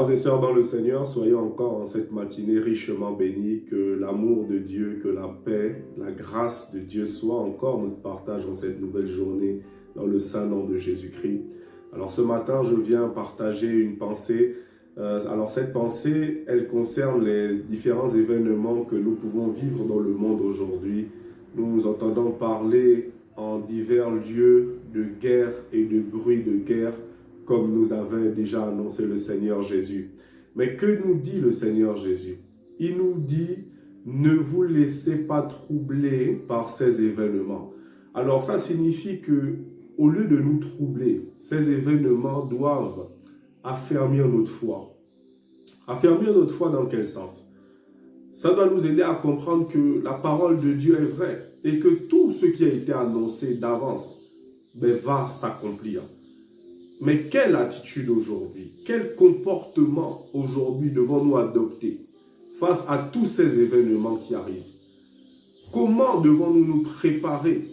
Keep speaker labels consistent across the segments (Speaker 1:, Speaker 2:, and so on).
Speaker 1: Frères et sœurs dans le Seigneur, soyons encore en cette matinée richement bénis, que l'amour de Dieu, que la paix, la grâce de Dieu soit encore notre partage en cette nouvelle journée dans le saint nom de Jésus-Christ. Alors ce matin, je viens partager une pensée. Alors cette pensée, elle concerne les différents événements que nous pouvons vivre dans le monde aujourd'hui. Nous entendons parler en divers lieux de guerre et de bruit de guerre, comme nous avait déjà annoncé le Seigneur Jésus. Mais que nous dit le Seigneur Jésus? Il nous dit, ne vous laissez pas troubler par ces événements. Alors ça signifie que, au lieu de nous troubler, ces événements doivent affermir notre foi. Affermir notre foi dans quel sens? Ça doit nous aider à comprendre que la parole de Dieu est vraie et que tout ce qui a été annoncé d'avance va s'accomplir. Mais quelle attitude aujourd'hui, quel comportement aujourd'hui devons-nous adopter face à tous ces événements qui arrivent? Comment devons-nous nous préparer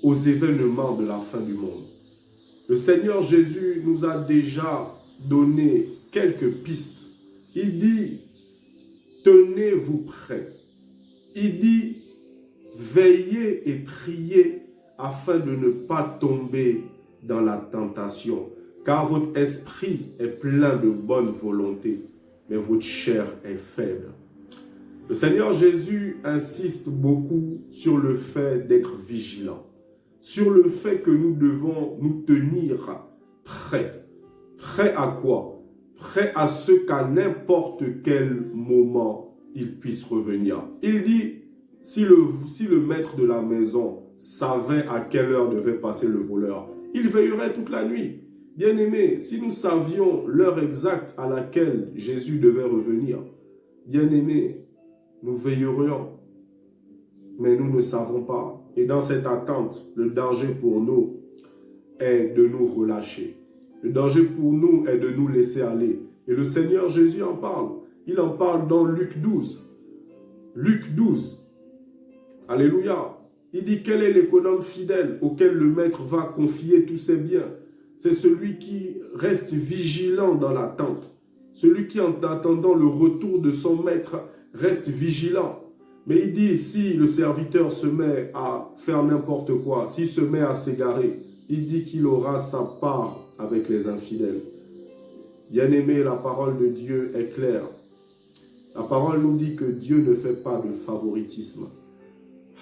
Speaker 1: aux événements de la fin du monde? Le Seigneur Jésus nous a déjà donné quelques pistes. Il dit, tenez-vous prêts. Il dit, veillez et priez afin de ne pas tomber dans la tentation, car votre esprit est plein de bonne volonté, mais votre chair est faible. Le Seigneur Jésus insiste beaucoup sur le fait d'être vigilant, sur le fait que nous devons nous tenir prêts. Prêts à quoi? Prêts à ce qu'à n'importe quel moment, il puisse revenir. Il dit, si le maître de la maison savait à quelle heure devait passer le voleur, il veillerait toute la nuit. Bien-aimés, si nous savions l'heure exacte à laquelle Jésus devait revenir, bien-aimés, nous veillerions. Mais nous ne savons pas. Et dans cette attente, le danger pour nous est de nous relâcher. Le danger pour nous est de nous laisser aller. Et le Seigneur Jésus en parle. Il en parle dans Luc 12. Luc 12. Alléluia. Il dit, quel est l'économe fidèle auquel le maître va confier tous ses biens? C'est celui qui reste vigilant dans l'attente. Celui qui, en attendant le retour de son maître, reste vigilant. Mais il dit, si le serviteur se met à faire n'importe quoi, s'il se met à s'égarer, il dit qu'il aura sa part avec les infidèles. Bien-aimé, la parole de Dieu est claire. La parole nous dit que Dieu ne fait pas de favoritisme.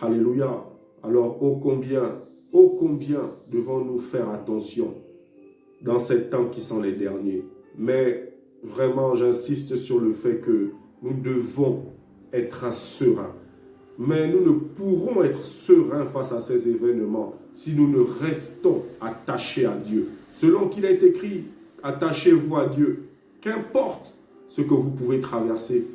Speaker 1: Alléluia. Alors, ô combien devons-nous faire attention dans ces temps qui sont les derniers. Mais vraiment, j'insiste sur le fait que nous devons être sereins. Mais nous ne pourrons être sereins face à ces événements si nous ne restons attachés à Dieu. Selon qu'il est écrit, attachez-vous à Dieu. Qu'importe ce que vous pouvez traverser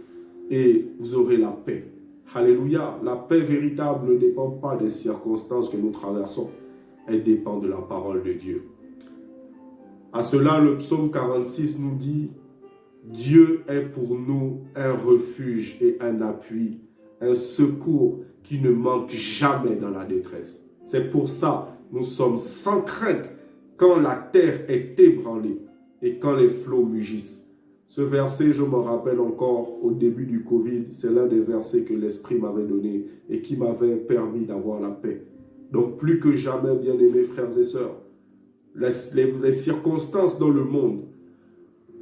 Speaker 1: et vous aurez la paix. Alléluia, la paix véritable ne dépend pas des circonstances que nous traversons. Elle dépend de la parole de Dieu. À cela, le psaume 46 nous dit, Dieu est pour nous un refuge et un appui, un secours qui ne manque jamais dans la détresse. C'est pour ça que nous sommes sans crainte quand la terre est ébranlée et quand les flots mugissent. Ce verset, je me rappelle encore au début du Covid, c'est l'un des versets que l'Esprit m'avait donné et qui m'avait permis d'avoir la paix. Donc plus que jamais, bien-aimés frères et sœurs, les circonstances dans le monde,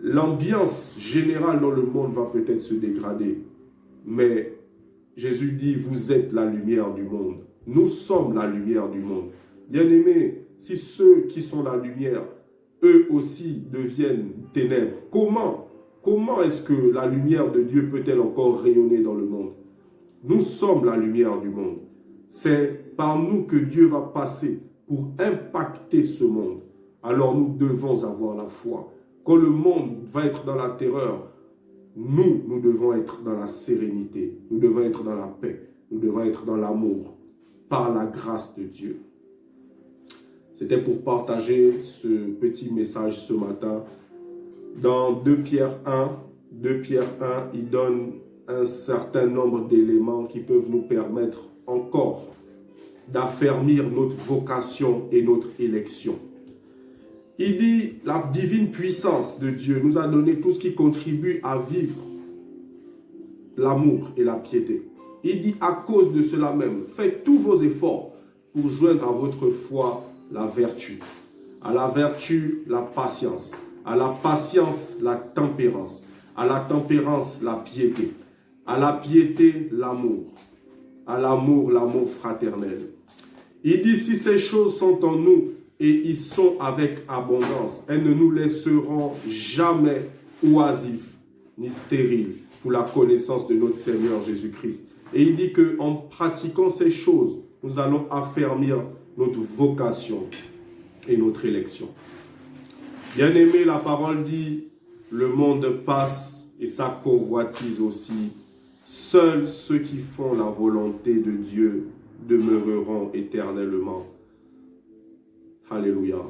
Speaker 1: l'ambiance générale dans le monde va peut-être se dégrader. Mais Jésus dit, vous êtes la lumière du monde. Nous sommes la lumière du monde. Bien-aimés, si ceux qui sont la lumière, eux aussi deviennent ténèbres, Comment est-ce que la lumière de Dieu peut-elle encore rayonner dans le monde? Nous sommes la lumière du monde. C'est par nous que Dieu va passer pour impacter ce monde. Alors nous devons avoir la foi. Quand le monde va être dans la terreur, nous devons être dans la sérénité. Nous devons être dans la paix. Nous devons être dans l'amour. Par la grâce de Dieu. C'était pour partager ce petit message ce matin. Dans 2 Pierre 1, il donne un certain nombre d'éléments qui peuvent nous permettre encore d'affermir notre vocation et notre élection. Il dit, la divine puissance de Dieu nous a donné tout ce qui contribue à vivre l'amour et la piété. Il dit, à cause de cela même, faites tous vos efforts pour joindre à votre foi la vertu. À la vertu, la patience. À la patience, la tempérance. À la tempérance, la piété. À la piété, l'amour. À l'amour, l'amour fraternel. Il dit, si ces choses sont en nous et ils sont avec abondance, elles ne nous laisseront jamais oisifs ni stériles pour la connaissance de notre Seigneur Jésus-Christ. Et il dit qu'en pratiquant ces choses, nous allons affermir notre vocation et notre élection. Bien-aimé, la parole dit, le monde passe et sa convoitise aussi. Seuls ceux qui font la volonté de Dieu demeureront éternellement. Alléluia.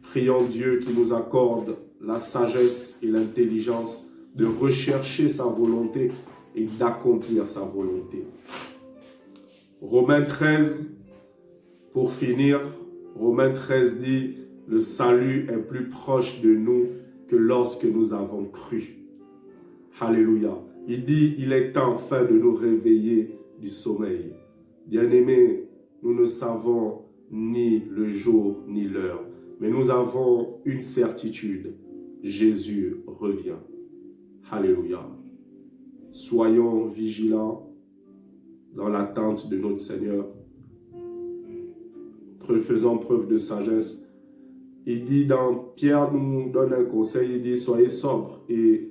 Speaker 1: Prions Dieu qui nous accorde la sagesse et l'intelligence de rechercher sa volonté et d'accomplir sa volonté. Romains 13, pour finir, Romains 13 dit, le salut est plus proche de nous que lorsque nous avons cru. Alléluia. Il dit, il est temps enfin de nous réveiller du sommeil. Bien-aimés, nous ne savons ni le jour ni l'heure, mais nous avons une certitude. Jésus revient. Alléluia. Soyons vigilants dans l'attente de notre Seigneur. Faisons preuve de sagesse. Il dit Pierre nous donne un conseil, il dit soyez sobres et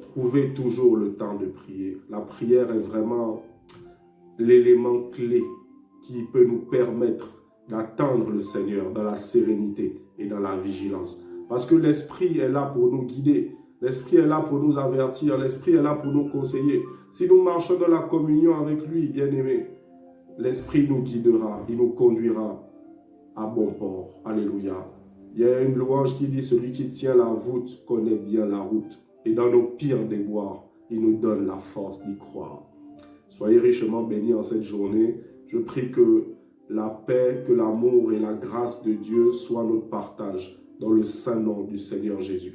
Speaker 1: trouvez toujours le temps de prier. La prière est vraiment l'élément clé qui peut nous permettre d'attendre le Seigneur dans la sérénité et dans la vigilance. Parce que l'Esprit est là pour nous guider. L'Esprit est là pour nous avertir. L'Esprit est là pour nous conseiller. Si nous marchons dans la communion avec lui, bien-aimés, l'Esprit nous guidera, il nous conduira à bon port. Alléluia. Il y a une louange qui dit, celui qui tient la voûte connaît bien la route. Et dans nos pires déboires, il nous donne la force d'y croire. Soyez richement bénis en cette journée. Je prie que la paix, que l'amour et la grâce de Dieu soient notre partage dans le saint nom du Seigneur Jésus-Christ.